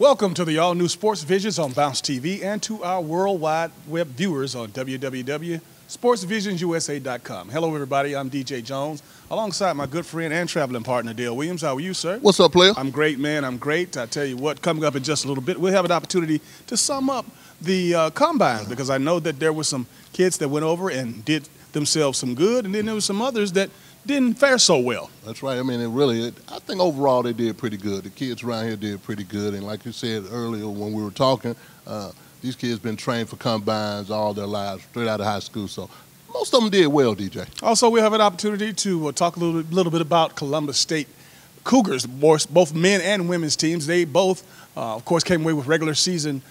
Welcome to the all-new Sports Visions on Bounce TV and to our worldwide web viewers on www.sportsvisionsusa.com. Hello, everybody. I'm DJ Jones, alongside my good friend and traveling partner, Dale Williams. How are you, sir? What's up, player? I'm great, man. I'm great. I tell you what, coming up in just a little bit, we'll have an opportunity to sum up the combines, because I know that there were some kids that went over and did themselves some good, and then there were some others that didn't fare so well. That's right. I mean, I think overall they did pretty good. The kids around here did pretty good. And like you said earlier when we were talking, these kids been trained for combines all their lives, straight out of high school. So most of them did well, DJ. Also, we have an opportunity to talk a little bit about Columbus State Cougars, both men and women's teams. They both, of course, came away with regular season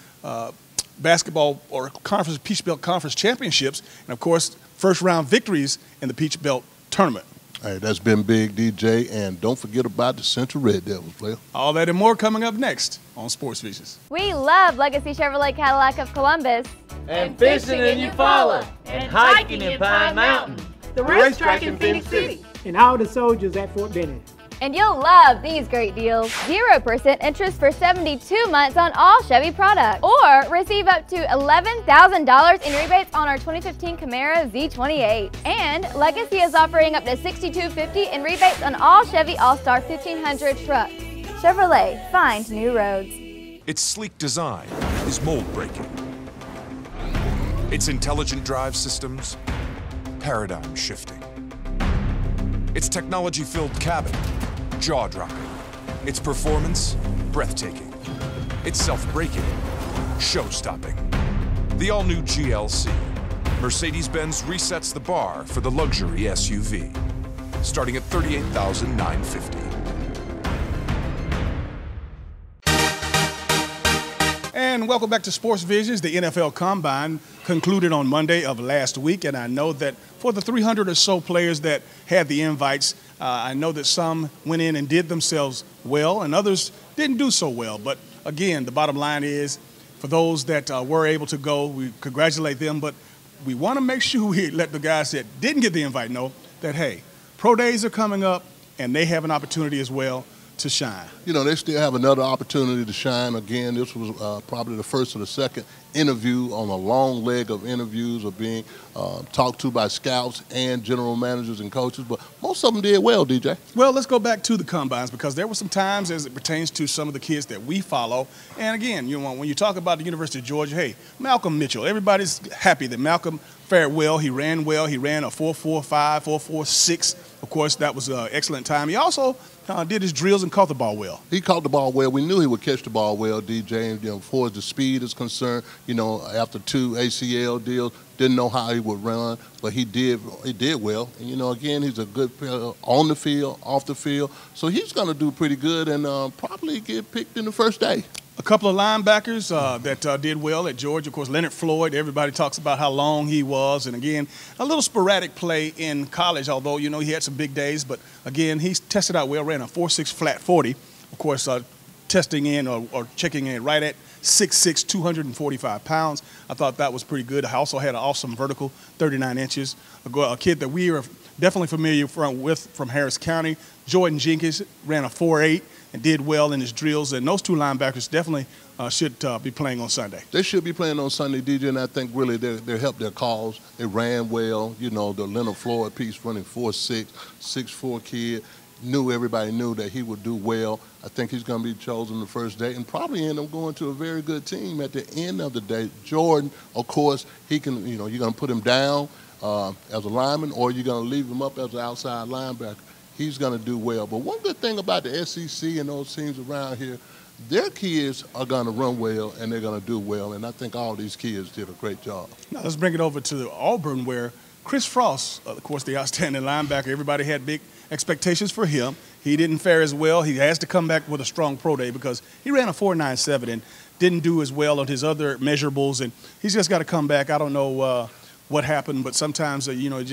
basketball or conference Peach Belt Conference championships, and, of course, first-round victories in the Peach Belt tournament. Hey, that's been big, DJ, and don't forget about the Central Red Devils, player. All that and more coming up next on Sports Visions. We love Legacy Chevrolet Cadillac of Columbus. And fishing in Eufaula. And hiking in Pine Mountain. The racetrack in Phoenix City. And all the soldiers at Fort Benning. And you'll love these great deals. 0% interest for 72 months on all Chevy products. Or receive up to $11,000 in rebates on our 2015 Camaro Z28. And Legacy is offering up to $6,250 in rebates on all Chevy All-Star 1500 trucks. Chevrolet, find new roads. Its sleek design is mold-breaking. Its intelligent drive systems, paradigm-shifting. Its technology-filled cabin, jaw-dropping. Its performance, breathtaking. Its self-braking, show-stopping. The all-new GLC. Mercedes-Benz resets the bar for the luxury SUV, starting at $38,950. And welcome back to Sports Visions. The NFL Combine concluded on Monday of last week, and I know that for the 300 or so players that had the invites, I know that some went in and did themselves well, and others didn't do so well. But again, the bottom line is, for those that were able to go, we congratulate them, but we want to make sure we let the guys that didn't get the invite know that, hey, pro days are coming up, and they have an opportunity as well to shine. You know, they still have another opportunity to shine. Again, this was probably the first or the second interview on a long leg of interviews of being talked to by scouts and general managers and coaches, but most of them did well, DJ. Well, let's go back to the combines, because there were some times as it pertains to some of the kids that we follow. And again, you know, when you talk about the University of Georgia, hey, Malcolm Mitchell, everybody's happy that Malcolm fared well. He ran well. He ran a 4.45, 4.46. Of course, that was an excellent time. He also did his drills and caught the ball well. He caught the ball well. We knew he would catch the ball well, DJ. And, you know, as far as the speed is concerned, you know, after 2 ACL deals, didn't know how he would run, but he did well. And, you know, again, he's a good player on the field, off the field. So he's going to do pretty good and probably get picked in the first day. A couple of linebackers that did well at Georgia. Of course, Leonard Floyd, everybody talks about how long he was. And, again, a little sporadic play in college, although, you know, he had some big days. But, again, he's tested out well, ran a 4.6 flat 40. Of course, testing in or checking in right at 6'6", 245 pounds. I thought that was pretty good. I also had an awesome vertical, 39 inches. A kid that we are definitely familiar with from Harris County, Jordan Jenkins, ran a 4.8 and did well in his drills. And those two linebackers definitely should be playing on Sunday. They should be playing on Sunday, DJ, and I think really they helped their cause. They ran well. You know, the Leonard Floyd piece running 4.6, 6'4" kid. Everybody knew that he would do well. I think he's going to be chosen the first day and probably end up going to a very good team at the end of the day. Jordan, of course, he can, you know, you're going to put him down as a lineman or you're going to leave him up as an outside linebacker. He's going to do well. But one good thing about the SEC and those teams around here, their kids are going to run well and they're going to do well. And I think all these kids did a great job. Now let's bring it over to Auburn, where Chris Frost, of course, the outstanding linebacker, everybody had big expectations for him. He didn't fare as well. He has to come back with a strong pro day because he ran a 4.97 and didn't do as well on his other measurables. And he's just got to come back. I don't know what happened, but sometimes, you know,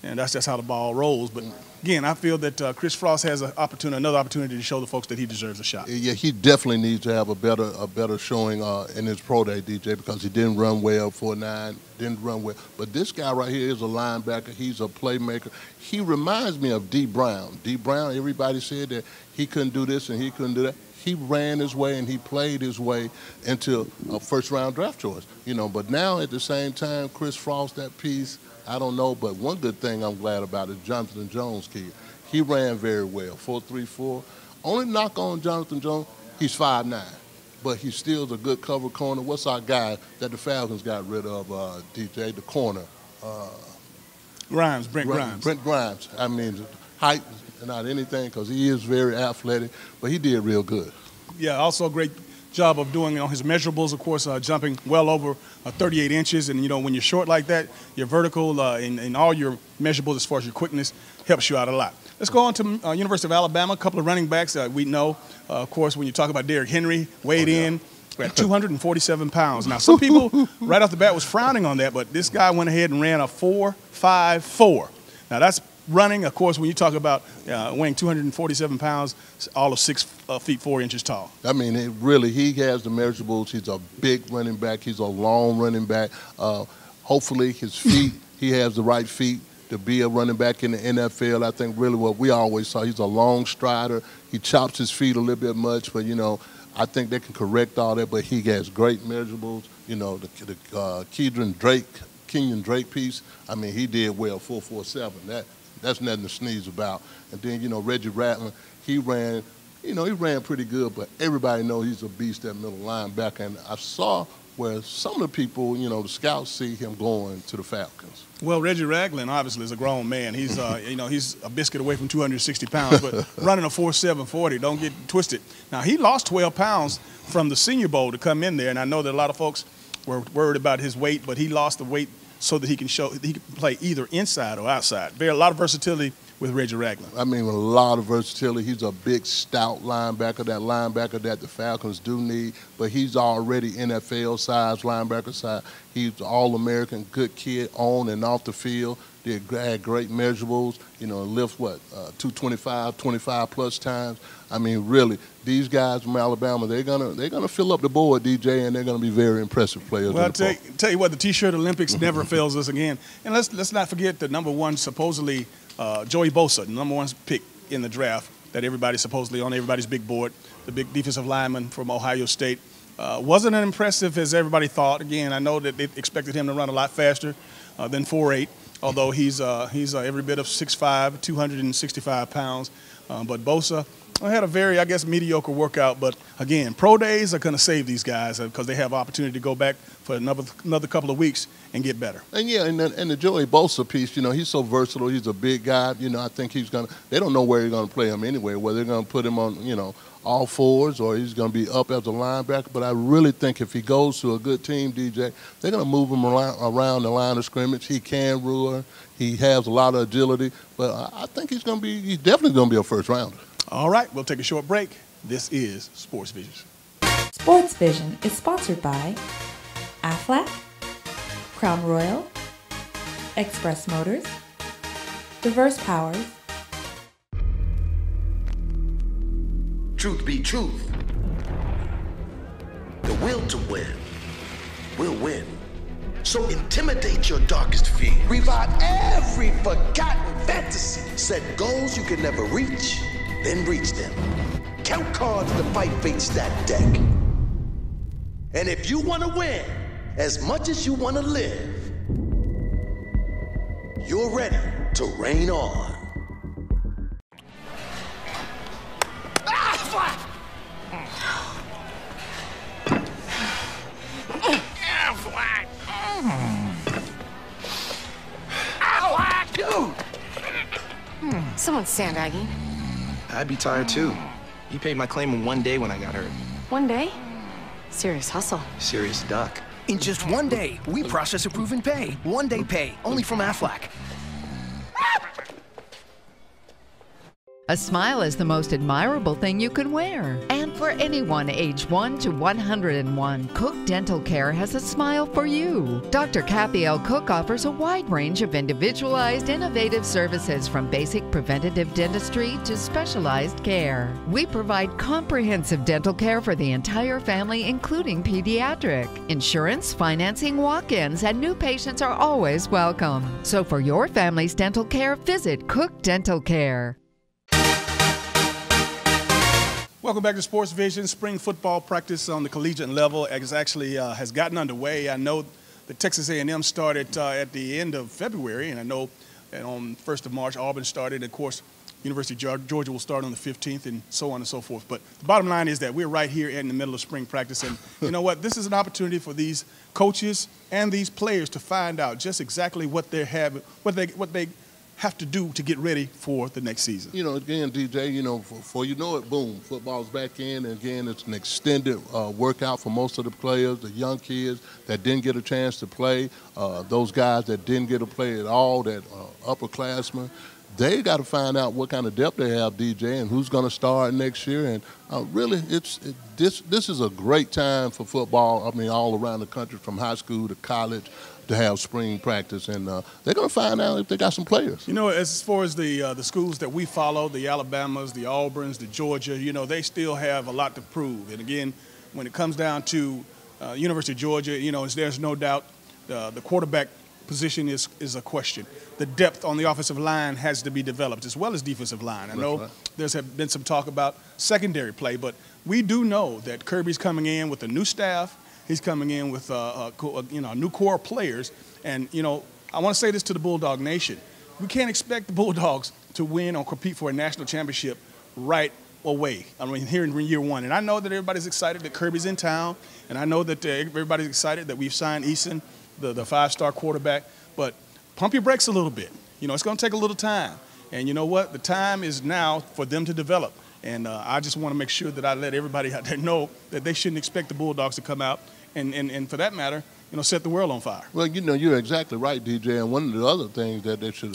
and that's just how the ball rolls. But again, I feel that Chris Frost has another opportunity to show the folks that he deserves a shot. Yeah, he definitely needs to have a better showing in his pro day, DJ, because he didn't run well 4.9, didn't run well. But this guy right here is a linebacker. He's a playmaker. He reminds me of D. Brown. D. Brown, everybody said that he couldn't do this and he couldn't do that. He ran his way and he played his way into a first-round draft choice. But now at the same time, Chris Frost, that piece, I don't know. But one good thing I'm glad about is Jonathan Jones' kid. He ran very well, 4.34. Only knock on Jonathan Jones, he's 5'9", but he still's a good cover corner. What's our guy that the Falcons got rid of, DJ, the corner? Brent Grimes. Brent Grimes. I mean, height, not anything, because he is very athletic, but he did real good. Yeah, also a great job of doing his measurables, of course, jumping well over 38 inches. And, when you're short like that, your vertical and all your measurables as far as your quickness helps you out a lot. Let's go on to University of Alabama, a couple of running backs. We know, of course, when you talk about Derrick Henry, weighed in at 247 pounds. Now, some people right off the bat was frowning on that, but this guy went ahead and ran a 4.54. Now, that's running, of course, when you talk about weighing 247 pounds, all of 6 feet 4 inches tall. I mean, he has the measurables. He's a big running back. He's a long running back. Hopefully, his feet, he has the right feet to be a running back in the NFL. I think really what we always saw, he's a long strider. He chops his feet a little bit much, but, I think they can correct all that. But he has great measurables. The Kenyon Drake piece, I mean, he did well, 4.47. That's nothing to sneeze about. And then, Reggie Rattler, he ran pretty good, but everybody knows he's a beast at middle linebacker. And I saw where some of the people, the scouts see him going to the Falcons. Well, Reggie Ragland obviously is a grown man. He's, he's a biscuit away from 260 pounds, but running a 4.7 40, don't get twisted. Now, he lost 12 pounds from the Senior Bowl to come in there, and I know that a lot of folks were worried about his weight, but he lost the weight so that he can play either inside or outside. A lot of versatility with Reggie Ragland. I mean, a lot of versatility. He's a big, stout linebacker that the Falcons do need, but he's already NFL-sized linebacker side. He's an All-American, good kid on and off the field. Had great measurables, lift 225, 25-plus times. I mean, really, these guys from Alabama, they're gonna fill up the board, DJ, and they're gonna be very impressive players. Well, tell you what, the T-shirt Olympics never fails us again. And let's not forget the number one, supposedly, Joey Bosa, the number one pick in the draft that everybody supposedly on everybody's big board, the big defensive lineman from Ohio State. Wasn't as impressive as everybody thought. Again, I know that they expected him to run a lot faster than 4.8. Although he's every bit of 6'5", 265 pounds. But Bosa had a very, mediocre workout. But, again, pro days are going to save these guys because they have opportunity to go back for another couple of weeks and get better. And, yeah, and the Joey Bosa piece, he's so versatile. He's a big guy. I think they don't know where they're going to play him anyway, whether they're going to put him on, all fours or he's going to be up as a linebacker. But I really think if he goes to a good team, DJ, they're going to move him around the line of scrimmage. He can run. He has a lot of agility. But I think he's definitely going to be a first rounder. All right, we'll take a short break. This is Sports Vision. Sports Vision is sponsored by Aflac, Crown Royal, Express Motors, Diverse Powers. Truth be truth, the will to win will win. So intimidate your darkest fear. Revive every forgotten fantasy. Set goals you can never reach, then reach them. Count cards to fight fate stack deck. And if you want to win as much as you want to live, you're ready to reign on. Someone's sandbagging. I'd be tired too. You paid my claim in 1 day when I got hurt. 1 day? Serious hustle. Serious duck. In just 1 day, we process approve and pay. 1 day pay, only from Aflac. A smile is the most admirable thing you can wear. And for anyone age 1 to 101, Cook Dental Care has a smile for you. Dr. Kathy L. Cook offers a wide range of individualized, innovative services from basic preventative dentistry to specialized care. We provide comprehensive dental care for the entire family, including pediatric. Insurance, financing, walk-ins, and new patients are always welcome. So for your family's dental care, visit Cook Dental Care. Welcome back to Sports Vision. Spring football practice on the collegiate level has gotten underway. I know that Texas A&M started at the end of February, and I know that on 1st of March, Auburn started. Of course, University of Georgia will start on the 15th and so on and so forth. But the bottom line is that we're right here in the middle of spring practice. And you know what? This is an opportunity for these coaches and these players to find out just exactly what they have to do to get ready for the next season. You know, again, DJ, you know, before you know it, boom, football's back in. And again, it's an extended workout for most of the players, the young kids that didn't get a chance to play, those guys that didn't get to play at all, that upperclassmen. They got to find out what kind of depth they have, DJ, and who's going to start next year. And really, this is a great time for football. I mean, all around the country, from high school to college, to have spring practice, and they're going to find out if they got some players. You know, as far as the schools that we follow, the Alabamas, the Auburns, the Georgia, you know, they still have a lot to prove. And again, when it comes down to University of Georgia, you know, there's no doubt the quarterback position is a question. The depth on the offensive line has to be developed, as well as defensive line. I know there's been some talk about secondary play, but we do know that Kirby's coming in with a new staff. He's coming in with new core players. And, you know, I want to say this to the Bulldog Nation. We can't expect the Bulldogs to win or compete for a national championship right away. I mean, here in year one. And I know that everybody's excited that Kirby's in town, and I know that everybody's excited that we've signed Eason, the five-star quarterback. But pump your brakes a little bit. You know, it's going to take a little time. And you know what? The time is now for them to develop. And I just want to make sure that I let everybody out there know that they shouldn't expect the Bulldogs to come out and for that matter, you know, set the world on fire. Well, you know, you're exactly right, DJ. And one of the other things that they should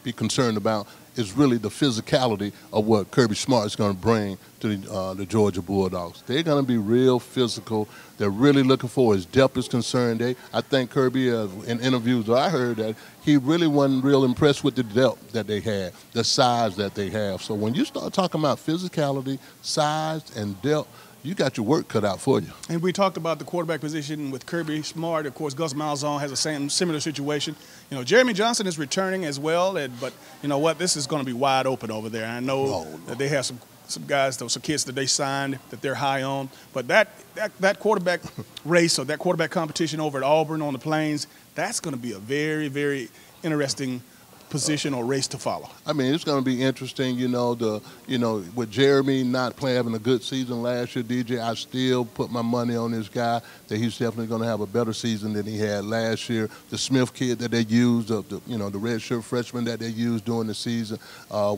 be concerned about is really the physicality of what Kirby Smart is going to bring to the Georgia Bulldogs. They're going to be real physical. They're really looking for, as depth is concerned. I think Kirby, in interviews I heard, that he really wasn't real impressed with the depth that they had, the size that they have. So when you start talking about physicality, size, and depth, you got your work cut out for you. And we talked about the quarterback position with Kirby Smart. Of course, Gus Malzahn has a similar situation. You know, Jeremy Johnson is returning as well, but you know what? This is going to be wide open over there. I know that they have some guys, some kids that they signed that they're high on. But that quarterback race or that quarterback competition over at Auburn on the Plains, that's going to be a very, very interesting position or race to follow. I mean, it's going to be interesting, with Jeremy not having a good season last year, DJ, I still put my money on this guy that he's definitely going to have a better season than he had last year. The Smith kid that they used, the redshirt freshman that they used during the season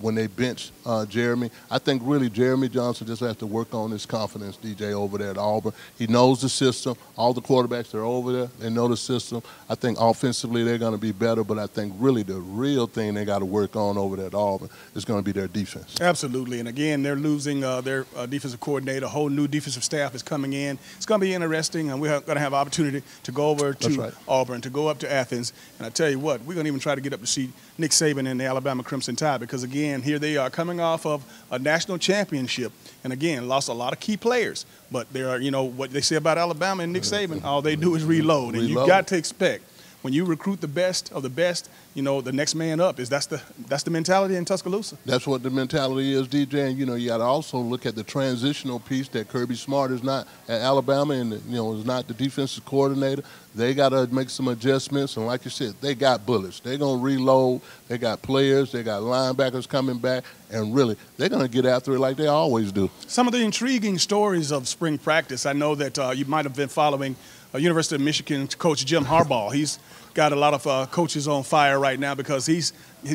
when they benched Jeremy, I think really Jeremy Johnson just has to work on his confidence, DJ, over there at Auburn. He knows the system. All the quarterbacks that are over there, they know the system. I think offensively they're going to be better, but I think really the real thing they got to work on over there at Auburn is going to be their defense. Absolutely. And again, they're losing their defensive coordinator. A whole new defensive staff is coming in. It's going to be interesting, and we're going to have an opportunity to go over to Auburn, to go up to Athens. And I tell you what, we're going to even try to get up to see Nick Saban and the Alabama Crimson Tide, because again, here they are coming off of a national championship, and again, lost a lot of key players. But they are, what they say about Alabama and Nick Saban, all they do is reload. And you've got to expect, when you recruit the best of the best, the next man up that's the mentality in Tuscaloosa. That's what the mentality is, DJ. And you got to also look at the transitional piece that Kirby Smart is not at Alabama, and is not the defensive coordinator. They got to make some adjustments, and like you said, they got bullets. They're gonna reload. They got players. They got linebackers coming back, and really, they're gonna get after it like they always do. Some of the intriguing stories of spring practice. I know that you might have been following University of Michigan coach Jim Harbaugh. He's got a lot of coaches on fire right now because he's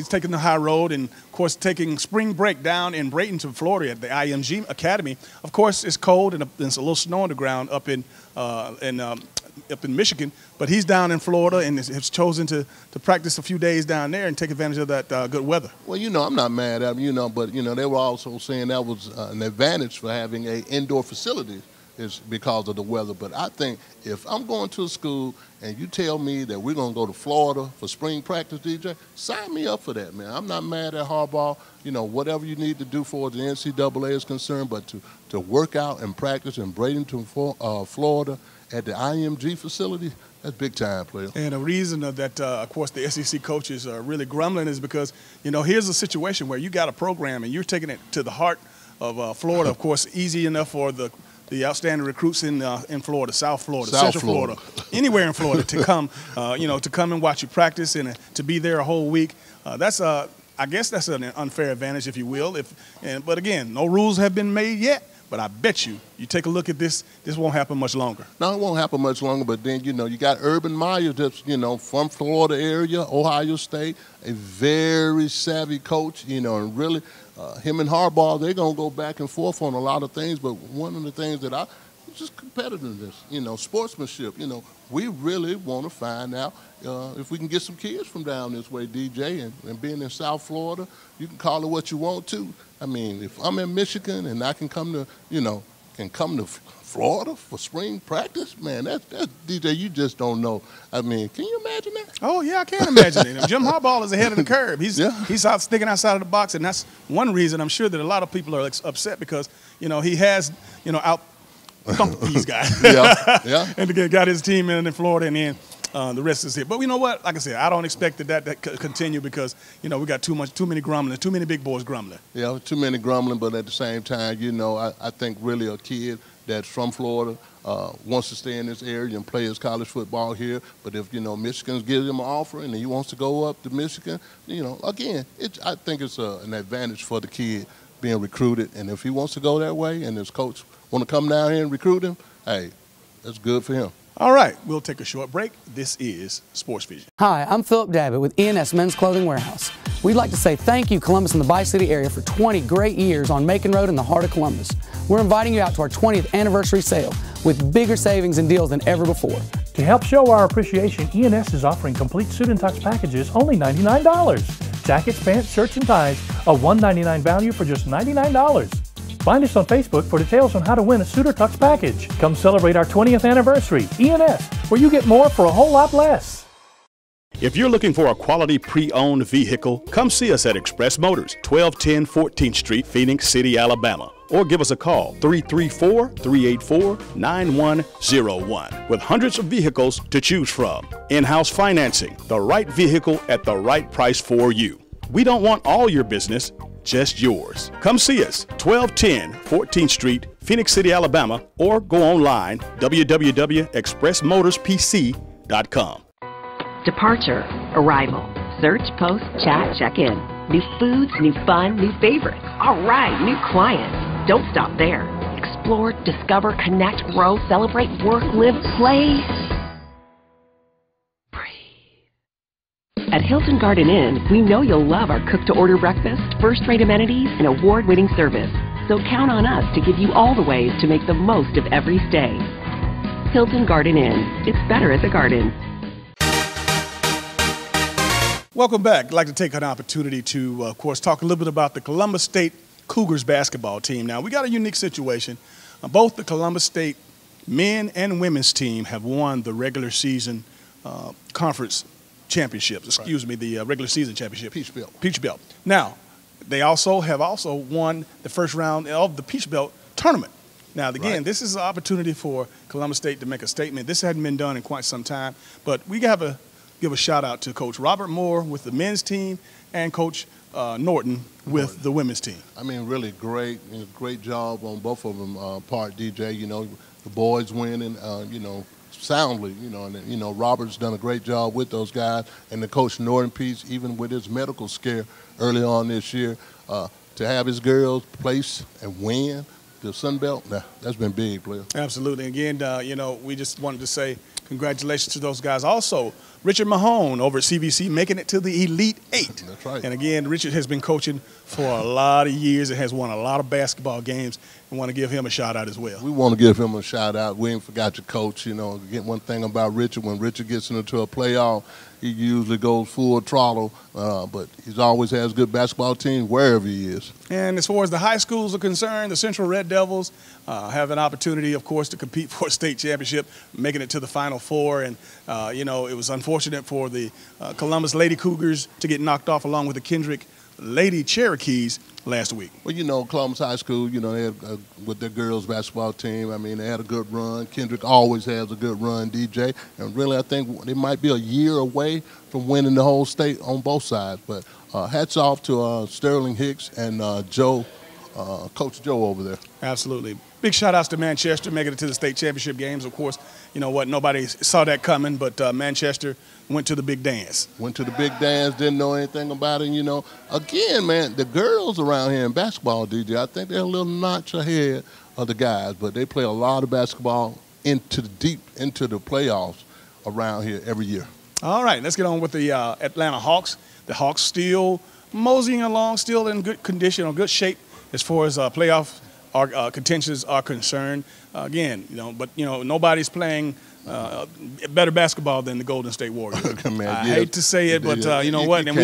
taking the high road and, of course, taking spring break down in Bradenton, Florida at the IMG Academy. Of course, it's cold and there's a little snow on the ground up in up in Michigan, but he's down in Florida and has chosen to practice a few days down there and take advantage of that good weather. Well, I'm not mad at them, but, they were also saying that was an advantage for having an indoor facility is because of the weather. But I think if I'm going to a school and you tell me that we're going to go to Florida for spring practice, DJ, sign me up for that, man. I'm not mad at Harbaugh. Whatever you need to do for the NCAA is concerned, but to work out and practice in Bradenton, Florida at the IMG facility, that's big time, player. And the reason that, of course, the SEC coaches are really grumbling is because, here's a situation where you got a program and you're taking it to the heart of Florida. Of course, easy enough for the outstanding recruits in Florida, South Florida, Central Florida, anywhere in Florida to come, to come and watch you practice and to be there a whole week. I guess that's an unfair advantage, if you will. But again, no rules have been made yet. But I bet you take a look at this won't happen much longer. No, it won't happen much longer. But then, you got Urban Meyer that's, from Florida area, Ohio State, a very savvy coach, and really him and Harbaugh, they're going to go back and forth on a lot of things. But one of the things that just competitiveness, sportsmanship. We really want to find out if we can get some kids from down this way, DJ, and being in South Florida, you can call it what you want to. I mean, if I'm in Michigan and I can come to, Florida for spring practice, man, that's DJ, you just don't know. I mean, can you imagine that? Oh, yeah, I can imagine it. Jim Harbaugh is ahead of the curve. He's out sticking outside of the box, and that's one reason I'm sure that a lot of people are upset because, he has, out thumped these guys. Yeah. And got his team in Florida, and then the rest is here. But you know what? Like I said, I don't expect that continue because, we got too many grumblers, too many big boys grumbling. Yeah, too many grumbling, but at the same time, I think really a kid that's from Florida wants to stay in this area and play his college football here. But if, Michigan gives him an offer and he wants to go up to Michigan, again, I think it's an advantage for the kid being recruited. And if he wants to go that way and his coach want to come down here and recruit him, hey, that's good for him. All right, we'll take a short break. This is Sports Vision. Hi, I'm Philip Davitt with ENS Men's Clothing Warehouse. We'd like to say thank you, Columbus and the Bi-City area, for 20 great years on Macon Road in the heart of Columbus. We're inviting you out to our 20th anniversary sale with bigger savings and deals than ever before. To help show our appreciation, ENS is offering complete suit and tux packages only $99. Jackets, pants, shirts, and ties, a $199 value for just $99. Find us on Facebook for details on how to win a suit or tux package. Come celebrate our 20th anniversary. ENS, where you get more for a whole lot less. If you're looking for a quality pre-owned vehicle, come see us at Express Motors, 1210 14th Street, Phoenix City, Alabama. Or give us a call, 334-384-9101, with hundreds of vehicles to choose from. In-house financing, the right vehicle at the right price for you. We don't want all your business, just yours. Come see us, 1210 14th Street, Phoenix City, Alabama, or go online, www.expressmotorspc.com. Departure, arrival, search, post, chat, check-in. New foods, new fun, new favorites. All right, new clients. Don't stop there. Explore, discover, connect, grow, celebrate, work, live, play. At Hilton Garden Inn, we know you'll love our cook-to-order breakfast, first-rate amenities, and award-winning service. So count on us to give you all the ways to make the most of every stay. Hilton Garden Inn. It's better at the Garden. Welcome back. I'd like to take an opportunity to, of course, talk a little bit about the Columbus State Cougars basketball team. Now, we got a unique situation. Both the Columbus State men and women's team have won the regular season conference championships, the regular season championship. Peach Belt. Now, they have won the first round of the Peach Belt tournament. Now, again, this is an opportunity for Columbus State to make a statement. This hadn't been done in quite some time, but we have to give a shout out to Coach Robert Moore with the men's team and Coach Norton with the women's team. I mean, really great job on both of them part, DJ. The boys winning, soundly, and Robert's done a great job with those guys, and the Coach Norton piece, even with his medical scare early on this year, to have his girls place and win the Sun Belt, that's been big, player. Absolutely. Again, we just wanted to say congratulations to those guys. Also, Richard Mahone over at CVC, making it to the Elite Eight. That's right. And again, Richard has been coaching for a lot of years and has won a lot of basketball games, and want to give him a shout out as well. We want to give him a shout out. We ain't forgot your coach. You know, again, one thing about Richard, when Richard gets into a playoff, he usually goes full throttle, but he always has good basketball teams wherever he is. And as far as the high schools are concerned, the Central Red Devils have an opportunity, of course, to compete for a state championship, making it to the Final Four. And, you know, it was unfortunate for the Columbus Lady Cougars to get knocked off along with the Kendrick Lady Cherokees last week. Well, you know, Columbus High School, you know, they had, with their girls basketball team, I mean, they had a good run. Kendrick always has a good run, DJ. And really, I think they might be a year away from winning the whole state on both sides. But hats off to Sterling Hicks and Coach Joe over there. Absolutely. Big shout-outs to Manchester making it to the state championship games. Of course, you know what, nobody saw that coming, but Manchester went to the big dance. Went to the big dance, didn't know anything about it, you know. Again, man, the girls around here in basketball, DJ, I think they're a little notch ahead of the guys, but they play a lot of basketball deep into the playoffs around here every year. All right, let's get on with the Atlanta Hawks. The Hawks still moseying along, still in good condition or good shape as far as playoff contentions are concerned. Again, you know, but you know, nobody's playing better basketball than the Golden State Warriors. Man, I hate to say it, but you know what? And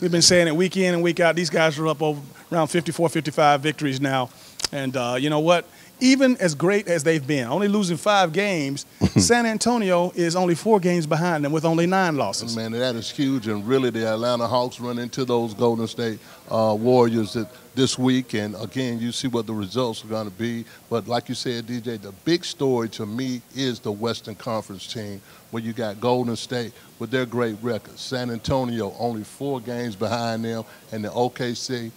we've been saying it week in and week out. These guys are up over around 54, 55 victories now, and you know what? Even as great as they've been, only losing 5 games, San Antonio is only 4 games behind them with only 9 losses. Man, that is huge, and really the Atlanta Hawks run into those Golden State Warriors this week, and again, you see what the results are going to be. But like you said, DJ, the big story to me is the Western Conference team, where you got Golden State with their great record, San Antonio only 4 games behind them, and the OKC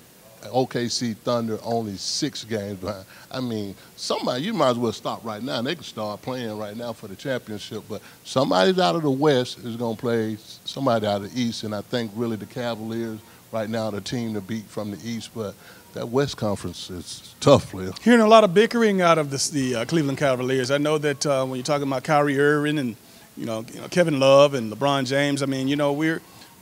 Thunder only 6 games behind. I mean, somebody, you might as well stop right now. They can start playing right now for the championship, but somebody's out of the West is going to play somebody out of the East, and I think really the Cavaliers right now are the team to beat from the East, but that West Conference is tough, Lil. Hearing a lot of bickering out of the Cleveland Cavaliers. I know that when you're talking about Kyrie Irving and you know Kevin Love and LeBron James, I mean, you know, we're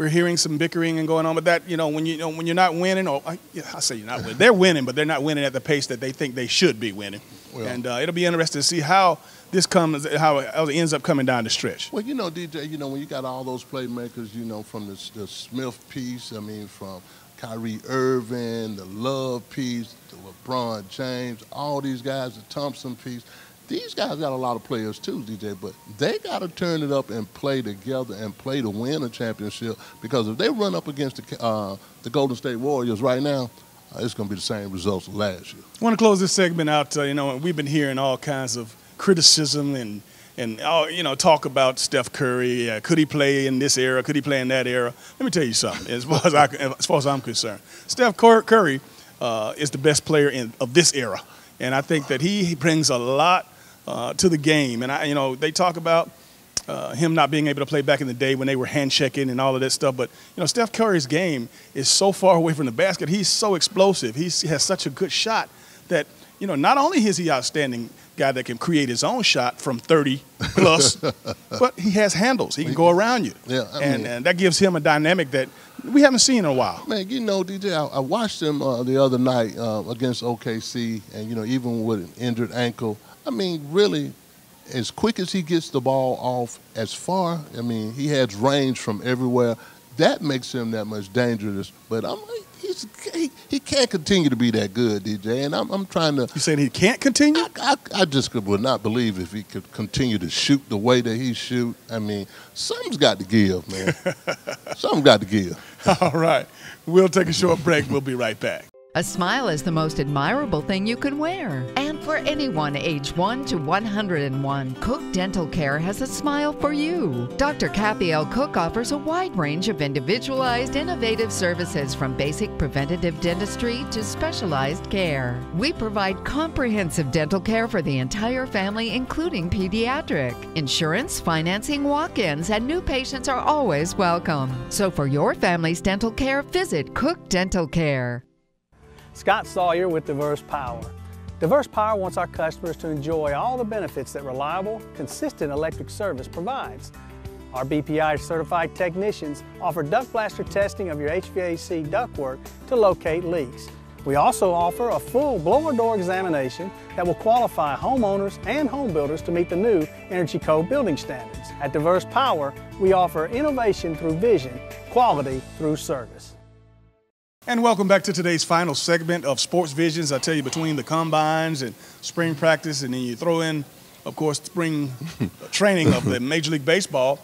hearing some bickering and going on with that. You know, when you're not winning, or I say you're not winning, they're winning, but they're not winning at the pace that they think they should be winning. Well, and it'll be interesting to see how this comes, how it ends up coming down the stretch. Well, you know, DJ, you know, when you got all those playmakers, you know, from the Smith piece, I mean, from Kyrie Irving, the Love piece, the LeBron James, all these guys, the Thompson piece. These guys got a lot of players too, DJ, but they got to turn it up and play together and play to win a championship, because if they run up against the Golden State Warriors right now, it's going to be the same results as last year. I want to close this segment out. You know, we've been hearing all kinds of criticism and you know, talk about Steph Curry. Could he play in this era? Could he play in that era? Let me tell you something. As far as I'm concerned, Steph Curry is the best player of this era, and I think that he brings a lot to the game. And you know, they talk about him not being able to play back in the day when they were hand checking and all of that stuff. But you know, Steph Curry's game is so far away from the basket. He's so explosive. He has such a good shot that, you know, not only is he outstanding guy that can create his own shot from 30 plus, but he has handles. He can go around you. Yeah, and that gives him a dynamic that we haven't seen in a while. Man, you know, DJ, I watched him the other night against OKC, and, you know, even with an injured ankle, I mean, really, as quick as he gets the ball off, as far, I mean, he has range from everywhere. That makes him that much dangerous. But I'm like, he can't continue to be that good, DJ. And I'm trying to. You saying he can't continue? I just would not believe if he could continue to shoot the way that he shoot. I mean, something's got to give, man. Something's got to give. All right. We'll take a short break. We'll be right back. A smile is the most admirable thing you can wear. And for anyone age 1 to 101, Cook Dental Care has a smile for you. Dr. Kathy L. Cook offers a wide range of individualized, innovative services, from basic preventative dentistry to specialized care. We provide comprehensive dental care for the entire family, including pediatric. Insurance, financing, walk-ins, and new patients are always welcome. So for your family's dental care, visit Cook Dental Care. Scott Sawyer with Diverse Power. Diverse Power wants our customers to enjoy all the benefits that reliable, consistent electric service provides. Our BPI certified technicians offer duct blaster testing of your HVAC ductwork to locate leaks. We also offer a full blower door examination that will qualify homeowners and home builders to meet the new Energy Code building standards. At Diverse Power, we offer innovation through vision, quality through service. And welcome back to today's final segment of Sports Visions. I tell you, between the combines and spring practice, and then you throw in, of course, spring training of the Major League Baseball.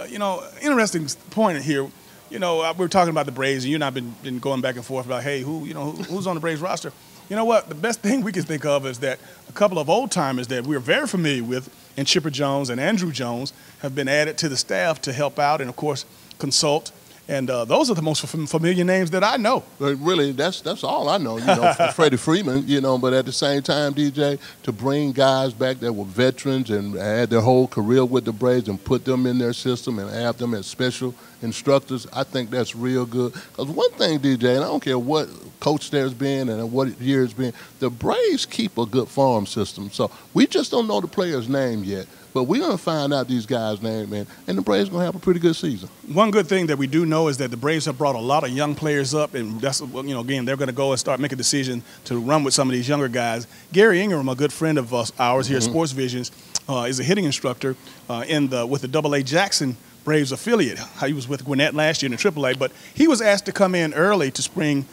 You know, interesting point here. You know, we were talking about the Braves, and you and I have been going back and forth about, hey, who's on the Braves roster? You know what? The best thing we can think of is that a couple of old timers that we're very familiar with, and Chipper Jones and Andrew Jones, have been added to the staff to help out and, of course, consult. And those are the most familiar names that I know. But really, that's all I know, you know, Freddie Freeman, you know, but at the same time, DJ, to bring guys back that were veterans and had their whole career with the Braves and put them in their system and have them as special instructors, I think that's real good. Because one thing, DJ, and I don't care what coach there's been and what year it's been, the Braves keep a good farm system. So we just don't know the player's name yet. But we're going to find out these guys' names, man, and the Braves are going to have a pretty good season. One good thing that we do know is that the Braves have brought a lot of young players up, and that's, you know, again, they're going to go and start making a decision to run with some of these younger guys. Gary Ingram, a good friend of ours here at Sports Visions, is a hitting instructor with the AA Jackson Braves affiliate. He was with Gwinnett last year in the AAA, but he was asked to come in early to spring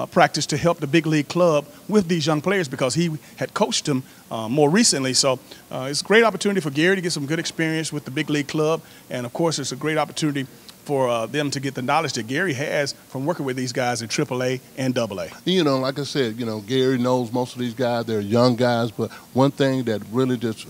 practice to help the big league club with these young players because he had coached them more recently. So it's a great opportunity for Gary to get some good experience with the big league club. And, of course, it's a great opportunity for them to get the knowledge that Gary has from working with these guys in AAA and AA. You know, like I said, you know, Gary knows most of these guys. They're young guys. But one thing that really just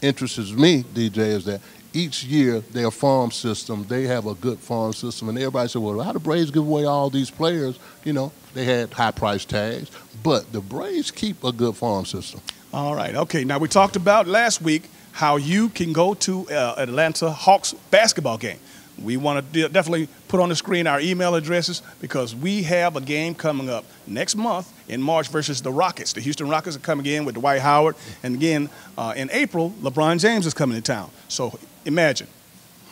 interests me, DJ, is that each year their farm system, they have a good farm system. And everybody said, well, how do Braves give away all these players? You know, they had high price tags. But the Braves keep a good farm system. All right. Okay. Now, we talked about last week how you can go to Atlanta Hawks basketball game. We want to definitely put on the screen our email addresses because we have a game coming up next month in March versus the Rockets. The Houston Rockets are coming in with Dwight Howard. And again, in April, LeBron James is coming to town. So imagine,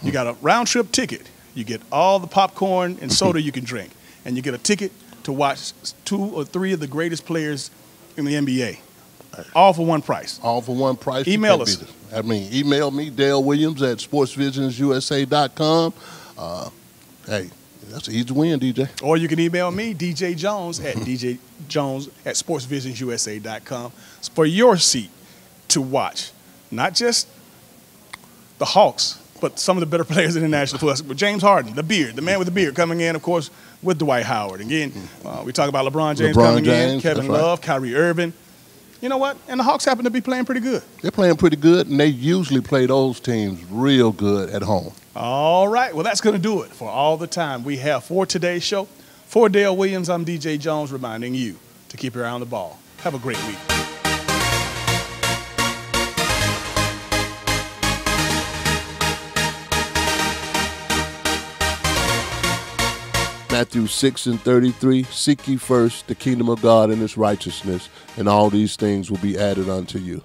you got a round-trip ticket. You get all the popcorn and soda you can drink. And you get a ticket to watch 2 or 3 of the greatest players in the NBA. All for one price. All for one price. Email us. Email me, Dale Williams at sportsvisionsusa.com. Hey, that's an easy win, DJ. Or you can email me, DJ Jones, at djjones@sportsvisionsusa.com for your seat to watch. Not just the Hawks, but some of the better players in the National Football League. James Harden, the beard, the man with the beard, coming in, of course, with Dwight Howard. Again, we talk about LeBron James coming in, Kevin Love, Kyrie Irving. You know what? And the Hawks happen to be playing pretty good. They're playing pretty good, and they usually play those teams real good at home. All right. Well, that's going to do it for all the time we have for today's show. For Dale Williams, I'm DJ Jones reminding you to keep your eye on the ball. Have a great week. Matthew 6:33, seek ye first the kingdom of God and his righteousness, and all these things will be added unto you.